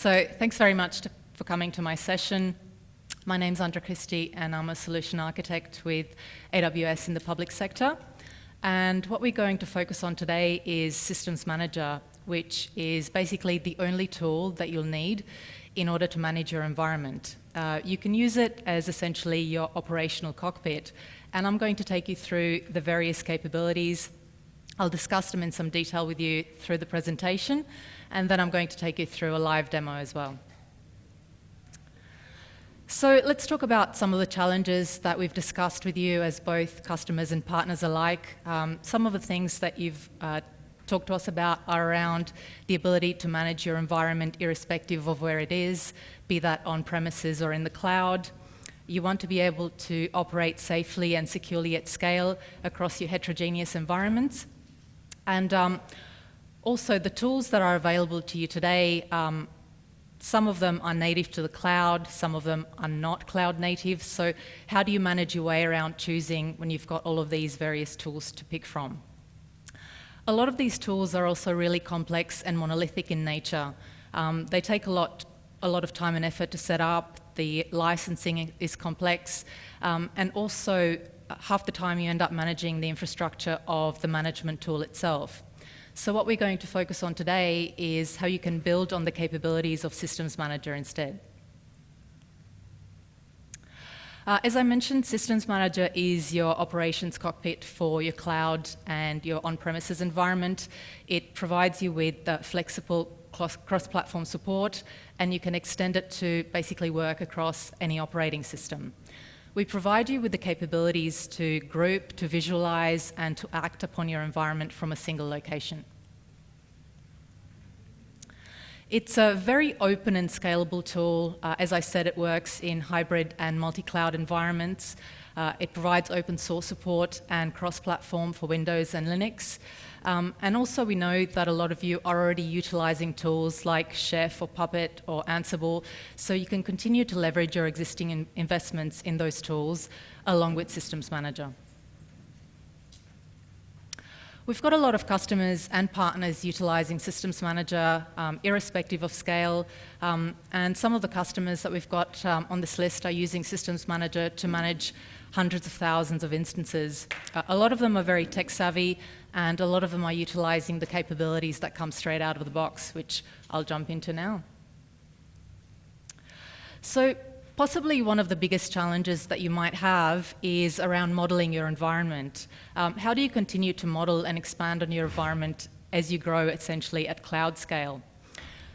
So thanks very much for coming to my session. My name's Andra Christie and I'm a solution architect with AWS in the public sector. And what we're going to focus on today is Systems Manager, which is basically the only tool that you'll need in order to manage your environment. You can use it as essentially your operational cockpit, and I'm going to take you through the various capabilities. I'll discuss them in some detail with you through the presentation, and then I'm going to take you through a live demo as well. So let's talk about some of the challenges that we've discussed with you as both customers and partners alike. Some of the things that you've talked to us about are around the ability to manage your environment irrespective of where it is, be that on premises or in the cloud. You want to be able to operate safely and securely at scale across your heterogeneous environments. And also the tools that are available to you today, some of them are native to the cloud, some of them are not cloud native. So how do you manage your way around choosing when you've got all of these various tools to pick from? A lot of these tools are also really complex and monolithic in nature. They take a lot of time and effort to set up. The licensing is complex, and also half the time you end up managing the infrastructure of the management tool itself. So what we're going to focus on today is how you can build on the capabilities of Systems Manager instead. As I mentioned, Systems Manager is your operations cockpit for your cloud and your on-premises environment. It provides you with flexible cross-platform support, and you can extend it to basically work across any operating system. We provide you with the capabilities to group, to visualize, and to act upon your environment from a single location. It's a very open and scalable tool. As I said, it works in hybrid and multi-cloud environments. It provides open source support and cross-platform for Windows and Linux. And also we know that a lot of you are already utilizing tools like Chef or Puppet or Ansible, so you can continue to leverage your existing investments in those tools along with Systems Manager. We've got a lot of customers and partners utilizing Systems Manager, irrespective of scale, and some of the customers that we've got on this list are using Systems Manager to manage hundreds of thousands of instances. A lot of them are very tech savvy, and a lot of them are utilizing the capabilities that come straight out of the box, which I'll jump into now. So possibly one of the biggest challenges that you might have is around modeling your environment. How do you continue to model and expand on your environment as you grow essentially at cloud scale?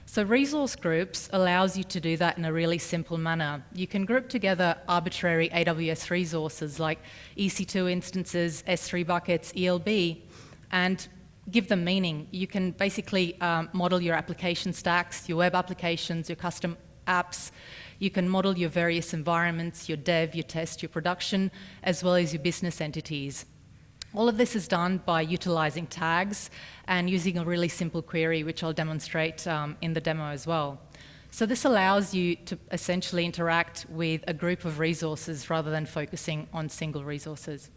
So resource groups allows you to do that in a really simple manner. You can group together arbitrary AWS resources like EC2 instances, S3 buckets, ELB, and give them meaning. You can basically model your application stacks, your web applications, your custom apps. You can model your various environments, your dev, your test, your production, as well as your business entities. All of this is done by utilizing tags and using a really simple query, which I'll demonstrate in the demo as well. So this allows you to essentially interact with a group of resources rather than focusing on single resources.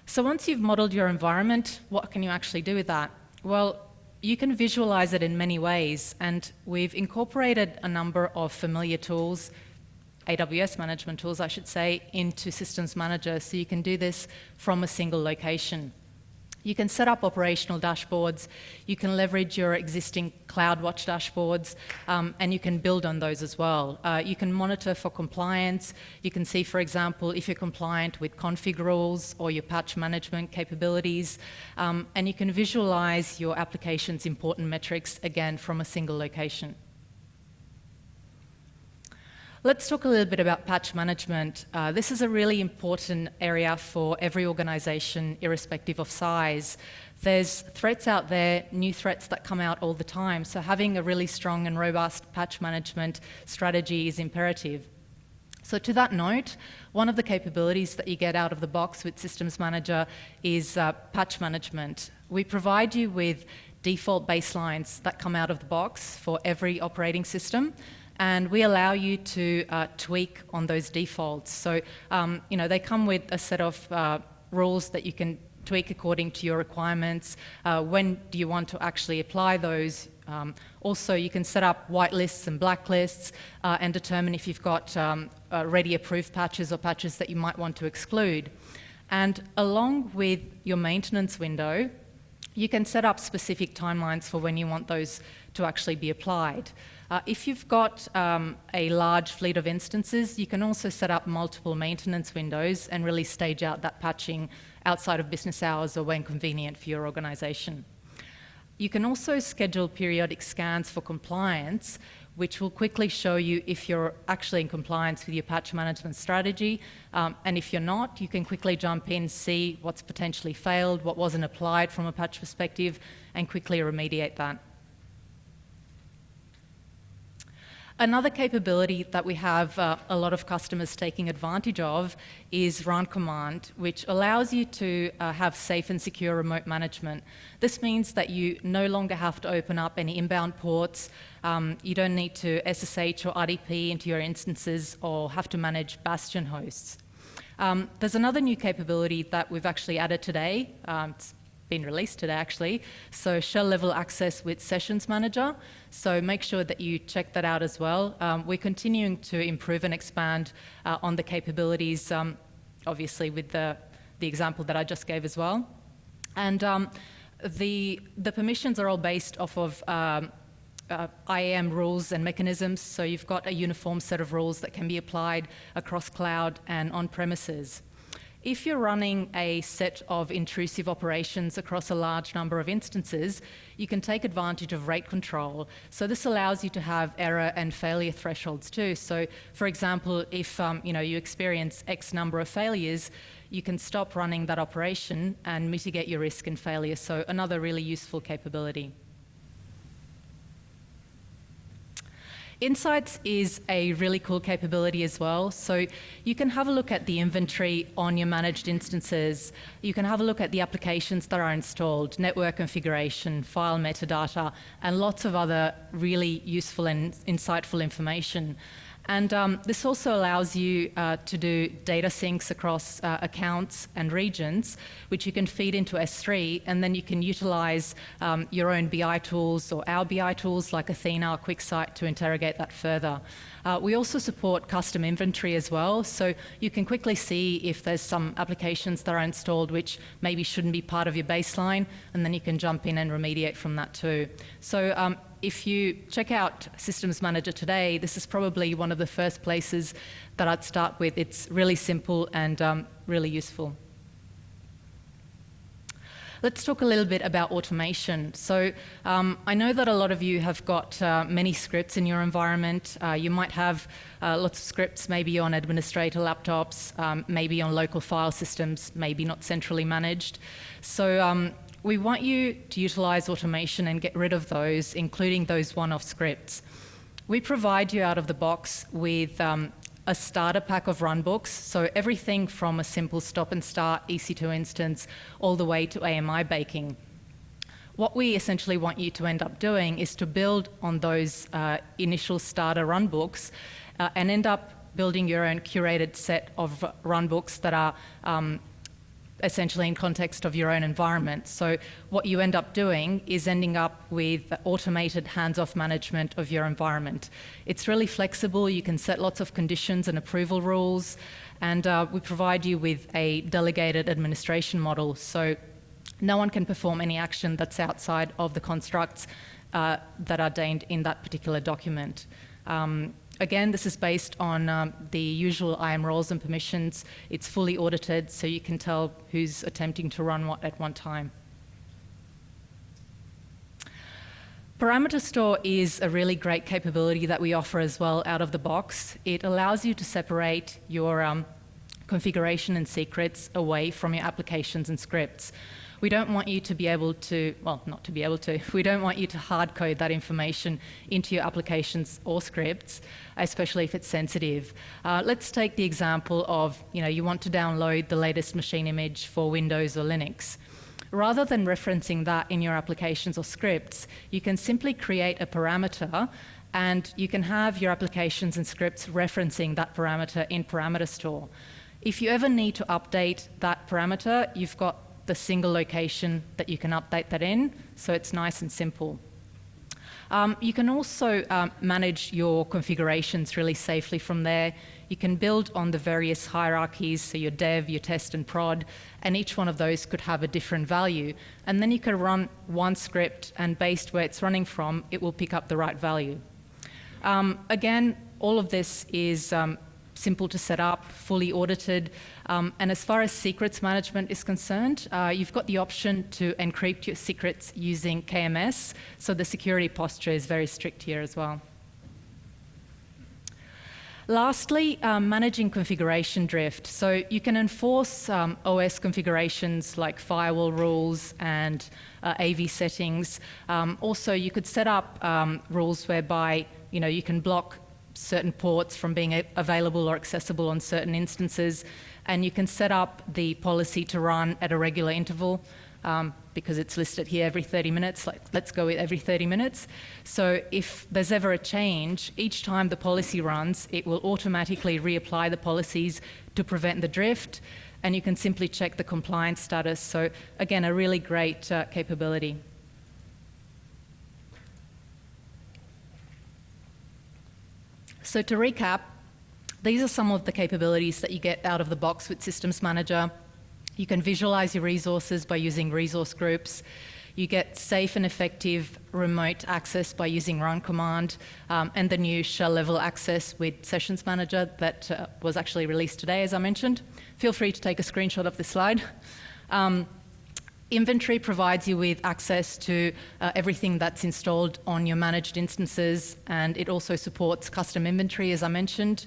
So once you've modeled your environment, what can you actually do with that? Well, you can visualize it in many ways, and we've incorporated a number of familiar tools, AWS management tools, I should say, into Systems Manager, so you can do this from a single location. You can set up operational dashboards, you can leverage your existing CloudWatch dashboards, and you can build on those as well. You can monitor for compliance. You can see, for example, if you're compliant with config rules or your patch management capabilities, and you can visualize your application's important metrics, again, from a single location. Let's talk a little bit about patch management. This is a really important area for every organization, irrespective of size. There's threats out there, new threats that come out all the time, so having a really strong and robust patch management strategy is imperative. So to that note, one of the capabilities that you get out of the box with Systems Manager is patch management. We provide you with default baselines that come out of the box for every operating system, and we allow you to tweak on those defaults. So, they come with a set of rules that you can tweak according to your requirements. When do you want to actually apply those? Also, you can set up whitelists and blacklists and determine if you've got ready approved patches or patches that you might want to exclude. And along with your maintenance window, you can set up specific timelines for when you want those to actually be applied. If you've got a large fleet of instances, you can also set up multiple maintenance windows and really stage out that patching outside of business hours or when convenient for your organisation. You can also schedule periodic scans for compliance, which will quickly show you if you're actually in compliance with your patch management strategy. And if you're not, you can quickly jump in, see what's potentially failed, what wasn't applied from a patch perspective, and quickly remediate that. Another capability that we have a lot of customers taking advantage of is Run Command, which allows you to have safe and secure remote management. This means that you no longer have to open up any inbound ports, you don't need to SSH or RDP into your instances or have to manage Bastion hosts. There's another new capability that we've actually added today. It's been released today actually, so shell level access with Sessions Manager, so make sure that you check that out as well. We're continuing to improve and expand on the capabilities, obviously with the example that I just gave as well. And the permissions are all based off of IAM rules and mechanisms, so you've got a uniform set of rules that can be applied across cloud and on premises. If you're running a set of intrusive operations across a large number of instances, you can take advantage of rate control. So this allows you to have error and failure thresholds too. So for example, if you experience X number of failures, you can stop running that operation and mitigate your risk and failure. So another really useful capability. Insights is a really cool capability as well. So you can have a look at the inventory on your managed instances. You can have a look at the applications that are installed, network configuration, file metadata, and lots of other really useful and insightful information. And this also allows you to do data syncs across accounts and regions, which you can feed into S3, and then you can utilize your own BI tools or our BI tools like Athena or QuickSight to interrogate that further. We also support custom inventory as well, so you can quickly see if there's some applications that are installed which maybe shouldn't be part of your baseline, and then you can jump in and remediate from that too. So if you check out Systems Manager today, this is probably one of the first places that I'd start with. It's really simple and really useful. Let's talk a little bit about automation. So I know that a lot of you have got many scripts in your environment. You might have lots of scripts maybe on administrator laptops, maybe on local file systems, maybe not centrally managed. So we want you to utilize automation and get rid of those, including those one-off scripts. We provide you out of the box with a starter pack of runbooks, so everything from a simple stop and start EC2 instance all the way to AMI baking. What we essentially want you to end up doing is to build on those initial starter runbooks and end up building your own curated set of runbooks that are essentially in context of your own environment. So what you end up doing is ending up with automated hands-off management of your environment. It's really flexible. You can set lots of conditions and approval rules, and we provide you with a delegated administration model. So no one can perform any action that's outside of the constructs that are ordained in that particular document. Again, this is based on the usual IAM roles and permissions. It's fully audited, so you can tell who's attempting to run what at one time. Parameter Store is a really great capability that we offer as well out of the box. It allows you to separate your configuration and secrets away from your applications and scripts. We don't want you to be able to, well, not to be able to, we don't want you to hard code that information into your applications or scripts, especially if it's sensitive. Let's take the example of, you want to download the latest machine image for Windows or Linux. Rather than referencing that in your applications or scripts, you can simply create a parameter and you can have your applications and scripts referencing that parameter in Parameter Store. If you ever need to update that parameter, you've got the single location that you can update that in, so it's nice and simple. You can also manage your configurations really safely from there. You can build on the various hierarchies, so your dev, your test, and prod, and each one of those could have a different value. And then you can run one script, and based where it's running from, it will pick up the right value. Again, all of this is simple to set up, fully audited, and as far as secrets management is concerned, you've got the option to encrypt your secrets using KMS, so the security posture is very strict here as well. Lastly, managing configuration drift. So you can enforce OS configurations like firewall rules and AV settings. Also, you could set up rules whereby you can block certain ports from being available or accessible on certain instances, and you can set up the policy to run at a regular interval. Because it's listed here every 30 minutes, let's go with every 30 minutes. So if there's ever a change, each time the policy runs, it will automatically reapply the policies to prevent the drift, and you can simply check the compliance status. So again, a really great capability. So to recap, these are some of the capabilities that you get out of the box with Systems Manager. You can visualize your resources by using resource groups. You get safe and effective remote access by using run command, and the new shell level access with Sessions Manager that was actually released today, as I mentioned. Feel free to take a screenshot of this slide. Inventory provides you with access to everything that's installed on your managed instances, and it also supports custom inventory, as I mentioned.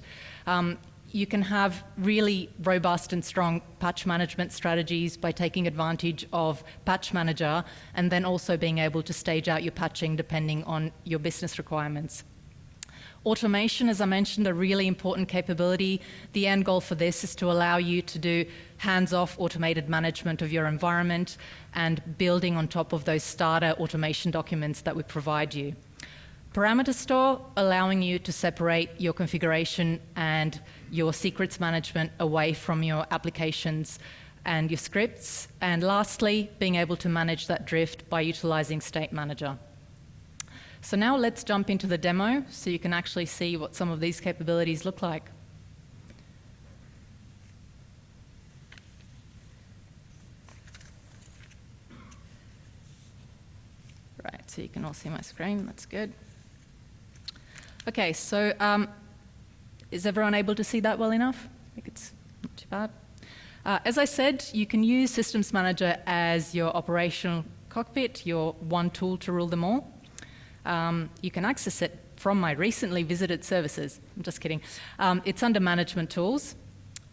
You can have really robust and strong patch management strategies by taking advantage of Patch Manager and then also being able to stage out your patching depending on your business requirements. Automation, as I mentioned, a really important capability. The end goal for this is to allow you to do hands-off automated management of your environment and building on top of those starter automation documents that we provide you. Parameter store, allowing you to separate your configuration and your secrets management away from your applications and your scripts. And lastly, being able to manage that drift by utilizing State Manager. So now let's jump into the demo so you can actually see what some of these capabilities look like. Right, so you can all see my screen, that's good. Okay, so is everyone able to see that well enough? I think it's not too bad. As I said, you can use Systems Manager as your operational cockpit, your one tool to rule them all. You can access it from my recently visited services. I'm just kidding. It's under Management Tools.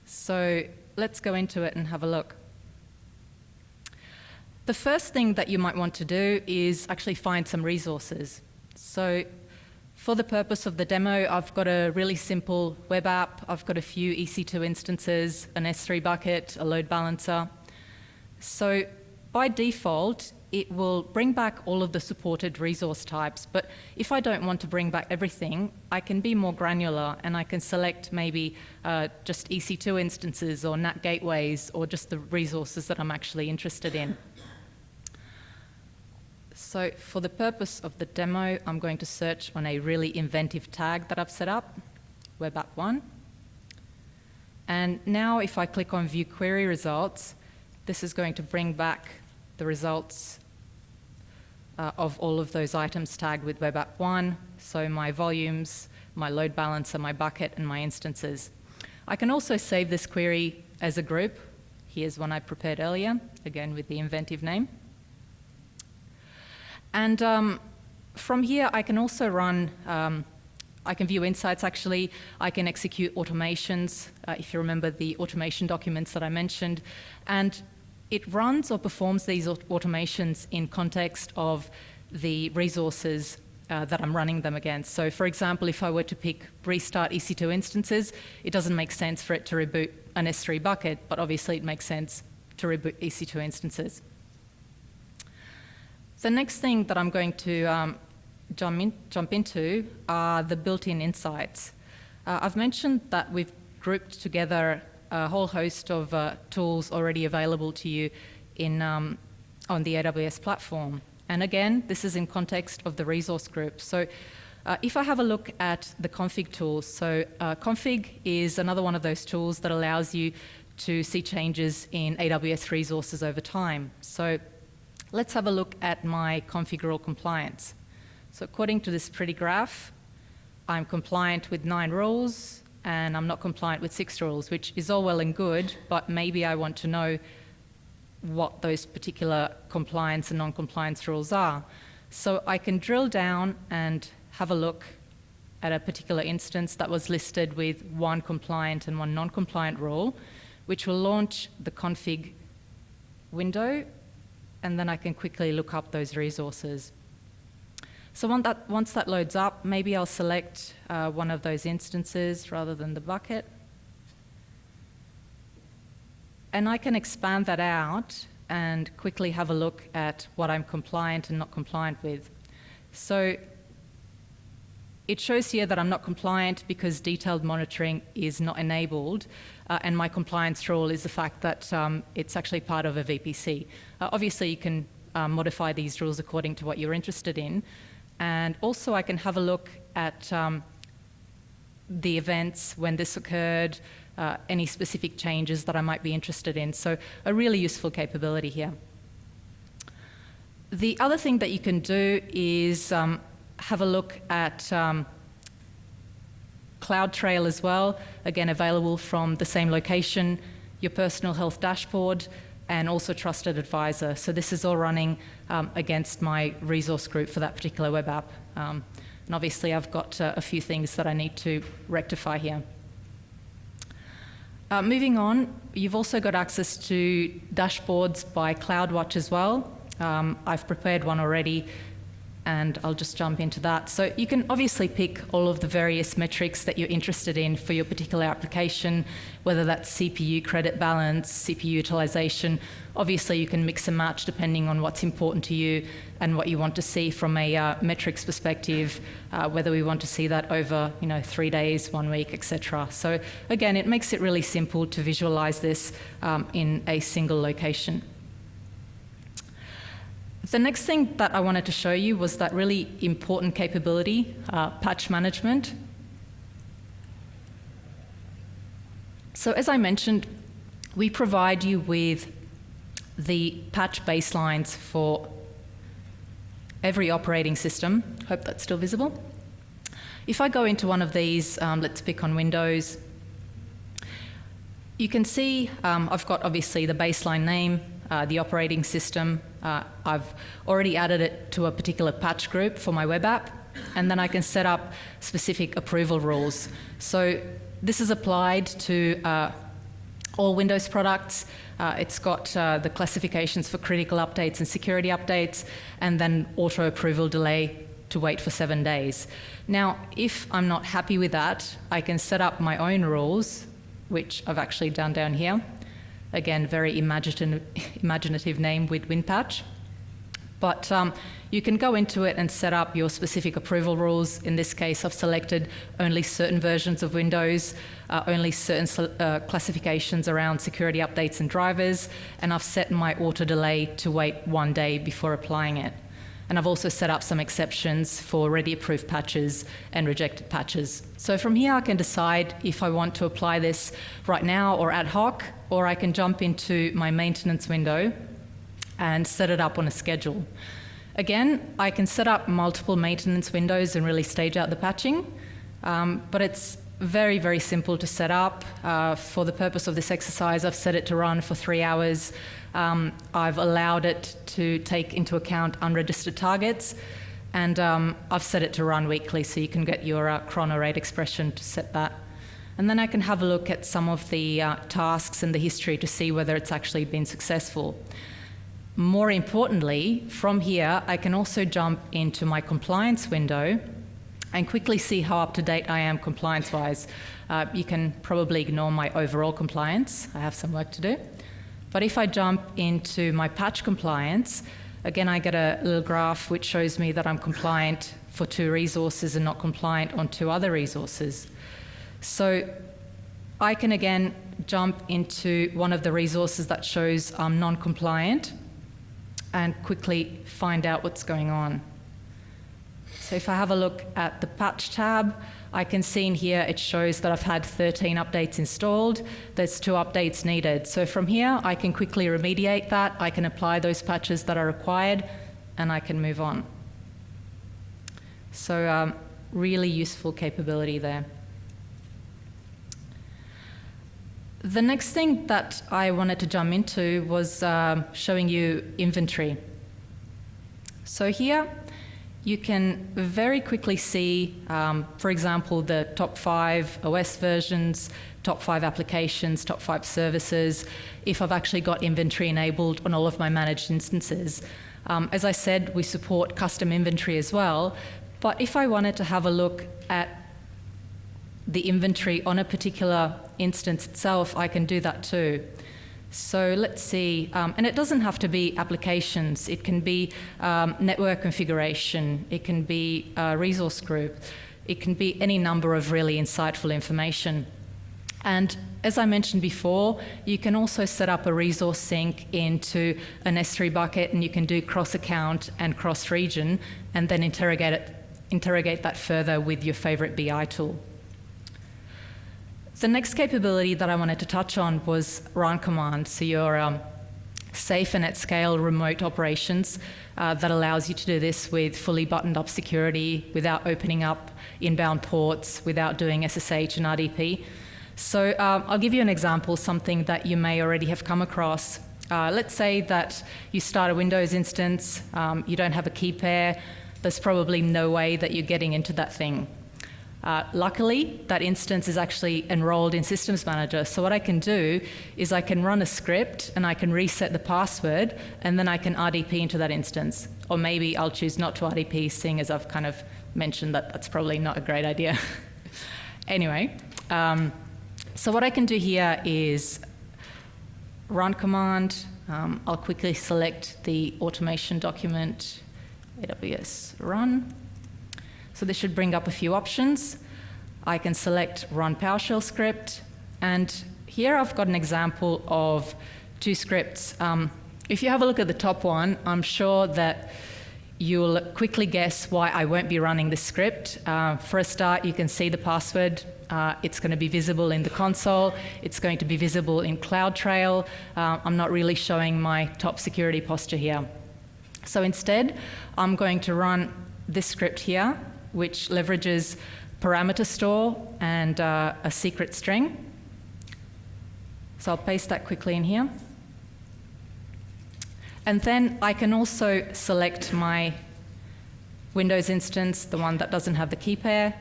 So let's go into it and have a look. The first thing that you might want to do is actually find some resources. So for the purpose of the demo, I've got a really simple web app. I've got a few EC2 instances, an S3 bucket, a load balancer. So by default, it will bring back all of the supported resource types. But if I don't want to bring back everything, I can be more granular and I can select maybe just EC2 instances or NAT gateways or just the resources that I'm actually interested in. So for the purpose of the demo, I'm going to search on a really inventive tag that I've set up, Web App 1. And now if I click on View Query Results, this is going to bring back the results of all of those items tagged with Web App 1, so my volumes, my load balancer, my bucket, and my instances. I can also save this query as a group. Here's one I prepared earlier, again with the inventive name. And from here, I can also run, I can view insights actually, I can execute automations, if you remember the automation documents that I mentioned, and it runs or performs these automations in context of the resources that I'm running them against. So for example, if I were to pick restart EC2 instances, it doesn't make sense for it to reboot an S3 bucket, but obviously it makes sense to reboot EC2 instances. The next thing that I'm going to jump into are the built-in insights. I've mentioned that we've grouped together a whole host of tools already available to you on the AWS platform. And again, this is in context of the resource group. So if I have a look at the config tools, so config is another one of those tools that allows you to see changes in AWS resources over time. So let's have a look at my config rule compliance. So according to this pretty graph, I'm compliant with 9 rules, and I'm not compliant with 6 rules, which is all well and good, but maybe I want to know what those particular compliance and non-compliance rules are. So I can drill down and have a look at a particular instance that was listed with 1 compliant and 1 non-compliant rule, which will launch the config window, and then I can quickly look up those resources. So once that loads up, maybe I'll select one of those instances rather than the bucket. And I can expand that out and quickly have a look at what I'm compliant and not compliant with. So it shows here that I'm not compliant because detailed monitoring is not enabled, and my compliance rule is the fact that it's actually part of a VPC. Obviously, you can modify these rules according to what you're interested in. And also, I can have a look at the events when this occurred, any specific changes that I might be interested in. So a really useful capability here. The other thing that you can do is have a look at CloudTrail as well, again available from the same location, your personal health dashboard, and also Trusted Advisor. So this is all running against my resource group for that particular web app. And obviously I've got a few things that I need to rectify here. Moving on, you've also got access to dashboards by CloudWatch as well. I've prepared one already, and I'll just jump into that. So you can obviously pick all of the various metrics that you're interested in for your particular application, whether that's CPU credit balance, CPU utilization. Obviously, you can mix and match depending on what's important to you and what you want to see from a metrics perspective, whether we want to see that over 3 days, 1 week, etc. So again, it makes it really simple to visualize this in a single location. The next thing that I wanted to show you was that really important capability, patch management. So as I mentioned, we provide you with the patch baselines for every operating system. Hope that's still visible. If I go into one of these, let's pick on Windows, you can see I've got obviously the baseline name, the operating system. I've already added it to a particular patch group for my web app, and then I can set up specific approval rules. So this is applied to all Windows products. It's got the classifications for critical updates and security updates, and then auto approval delay to wait for 7 days. Now, if I'm not happy with that, I can set up my own rules, which I've actually done down here. Again, very imaginative name with WinPatch. But you can go into it and set up your specific approval rules. In this case, I've selected only certain versions of Windows, only certain classifications around security updates and drivers, and I've set my auto delay to wait 1 day before applying it. And I've also set up some exceptions for already approved patches and rejected patches. So from here, I can decide if I want to apply this right now or ad hoc, or I can jump into my maintenance window and set it up on a schedule. Again, I can set up multiple maintenance windows and really stage out the patching, but it's very, very simple to set up. For the purpose of this exercise, I've set it to run for 3 hours. I've allowed it to take into account unregistered targets, and I've set it to run weekly, so you can get your chrono rate expression to set that. And then I can have a look at some of the tasks and the history to see whether it's actually been successful. More importantly, from here, I can also jump into my compliance window and quickly see how up-to-date I am compliance-wise. You can probably ignore my overall compliance. I have some work to do. But if I jump into my patch compliance, again, I get a little graph which shows me that I'm compliant for 2 resources and not compliant on 2 other resources. So I can again jump into one of the resources that shows I'm non-compliant, and quickly find out what's going on. So if I have a look at the patch tab, I can see in here it shows that I've had 13 updates installed. There's 2 updates needed. So from here, I can quickly remediate that. I can apply those patches that are required, and I can move on. So really useful capability there. The next thing that I wanted to jump into was showing you inventory. So here, you can very quickly see, for example, the top 5 OS versions, top 5 applications, top 5 services, if I've actually got inventory enabled on all of my managed instances. As I said, we support custom inventory as well, but if I wanted to have a look at the inventory on a particular instance itself, I can do that too. So let's see, and it doesn't have to be applications. It can be network configuration. It can be a resource group. It can be any number of really insightful information. And as I mentioned before, you can also set up a resource sync into an S3 bucket, and you can do cross-account and cross-region, and then interrogate that further with your favorite BI tool. The next capability that I wanted to touch on was run command, so your safe and at scale remote operations that allows you to do this with fully buttoned up security, without opening up inbound ports, without doing SSH and RDP. So I'll give you an example, something that you may already have come across. Let's say that you start a Windows instance, you don't have a key pair, there's probably no way that you're getting into that thing. Luckily, that instance is actually enrolled in Systems Manager. So what I can do is I can run a script and I can reset the password, and then I can RDP into that instance. Or maybe I'll choose not to RDP, seeing as I've kind of mentioned that that's probably not a great idea. Anyway, so what I can do here is run command. I'll quickly select the automation document, AWS run. So this should bring up a few options. I can select run PowerShell script, and here I've got an example of 2 scripts. If you have a look at the top one, I'm sure that you'll quickly guess why I won't be running this script. For a start, you can see the password. It's going to be visible in the console. It's going to be visible in CloudTrail. I'm not really showing my top security posture here. So instead, I'm going to run this script here, which leverages parameter store and a secret string. So I'll paste that quickly in here. And then I can also select my Windows instance, the one that doesn't have the key pair.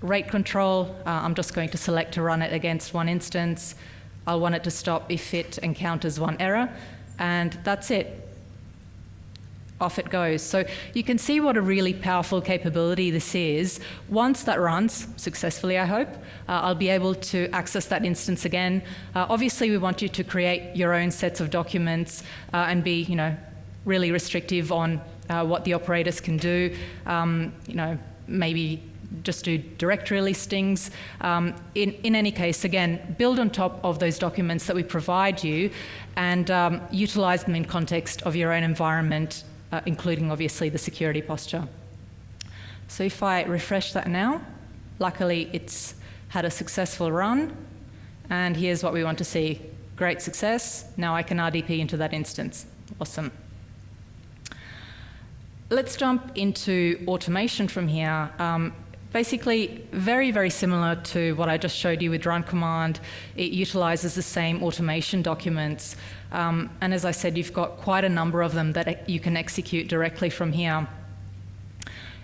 Rate control, I'm just going to select to run it against one instance. I'll want it to stop if it encounters one error, and that's it. Off it goes. So you can see what a really powerful capability this is. Once that runs successfully, I hope, I'll be able to access that instance again. Obviously, we want you to create your own sets of documents and be, really restrictive on what the operators can do. Maybe just do directory listings. In any case, again, build on top of those documents that we provide you and utilize them in context of your own environment, including obviously the security posture. So if I refresh that now, luckily it's had a successful run, and here's what we want to see. Great success. Now I can RDP into that instance. Awesome. Let's jump into automation from here. Basically, very, very similar to what I just showed you with run command. It utilizes the same automation documents. And as I said, you've got quite a number of them that you can execute directly from here.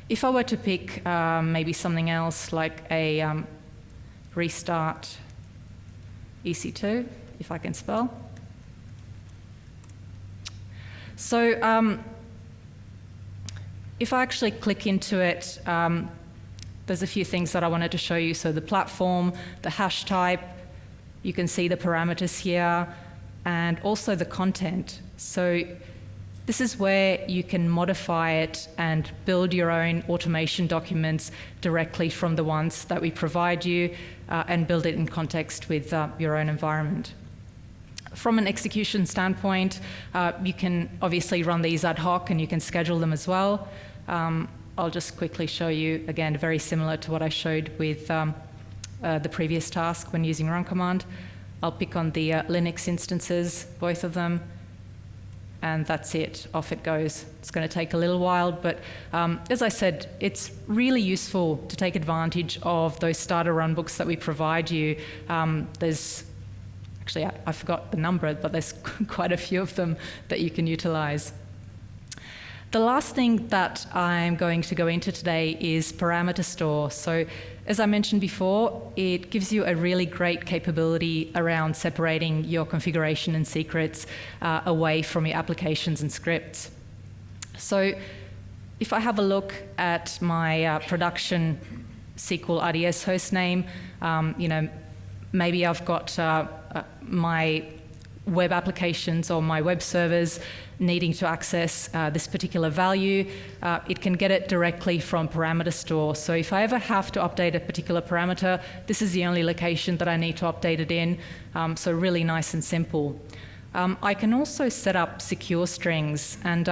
If I were to pick maybe something else like a restart EC2, if I can spell. So if I actually click into it, there's a few things that I wanted to show you. So the platform, the hash type, you can see the parameters here, and also the content. So this is where you can modify it and build your own automation documents directly from the ones that we provide you and build it in context with your own environment. From an execution standpoint, you can obviously run these ad hoc and you can schedule them as well. I'll just quickly show you, again, very similar to what I showed with the previous task when using run command. I'll pick on the Linux instances, both of them, and that's it, off it goes. It's going to take a little while, but as I said, it's really useful to take advantage of those starter runbooks that we provide you. There's actually, I forgot the number, but there's quite a few of them that you can utilize. The last thing that I'm going to go into today is parameter store. So as I mentioned before, it gives you a really great capability around separating your configuration and secrets away from your applications and scripts. So if I have a look at my production SQL RDS hostname, maybe I've got my web applications or my web servers needing to access this particular value, it can get it directly from parameter store. So if I ever have to update a particular parameter, this is the only location that I need to update it in, so really nice and simple. I can also set up secure strings, and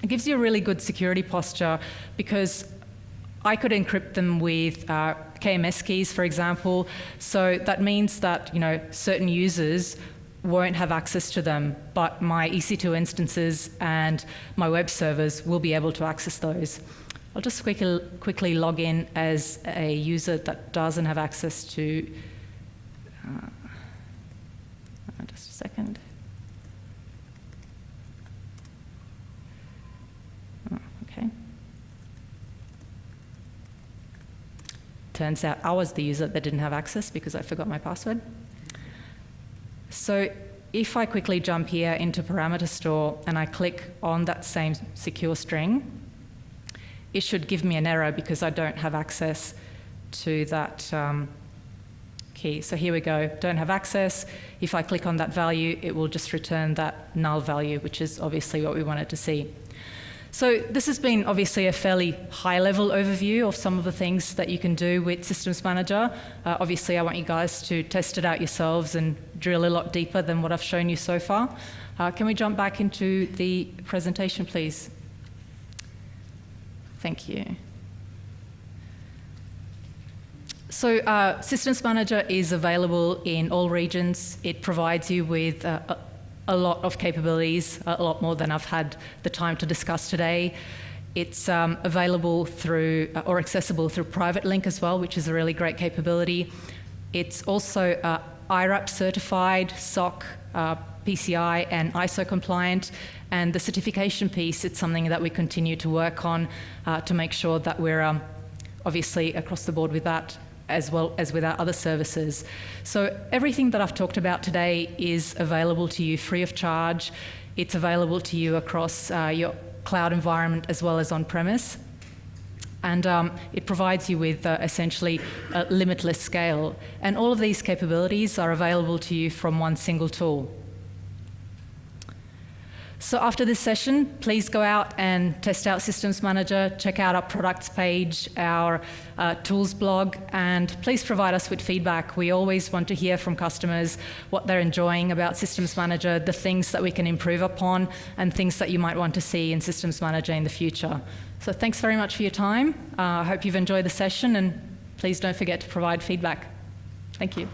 it gives you a really good security posture because I could encrypt them with KMS keys, for example, so that means that certain users won't have access to them, but my EC2 instances and my web servers will be able to access those. I'll just quickly log in as a user that doesn't have access to, just a second. Okay. Turns out I was the user that didn't have access because I forgot my password. So if I quickly jump here into parameter store and I click on that same secure string, it should give me an error because I don't have access to that key. So here we go, don't have access. If I click on that value, it will just return that null value, which is obviously what we wanted to see. So this has been obviously a fairly high-level overview of some of the things that you can do with Systems Manager. Obviously, I want you guys to test it out yourselves and drill a lot deeper than what I've shown you so far. Can we jump back into the presentation, please? Thank you. So Systems Manager is available in all regions. It provides you with a lot of capabilities, a lot more than I've had the time to discuss today. It's available through, or accessible through private link as well, which is a really great capability. It's also IRAP certified, SOC, PCI and ISO compliant, and the certification piece, it's something that we continue to work on to make sure that we're obviously across the board with that, as well as with our other services. So everything that I've talked about today is available to you free of charge. It's available to you across your cloud environment as well as on-premise. And it provides you with essentially a limitless scale. And all of these capabilities are available to you from one single tool. So after this session, please go out and test out Systems Manager, check out our products page, our tools blog, and please provide us with feedback. We always want to hear from customers what they're enjoying about Systems Manager, the things that we can improve upon, and things that you might want to see in Systems Manager in the future. So thanks very much for your time. I hope you've enjoyed the session, and please don't forget to provide feedback. Thank you.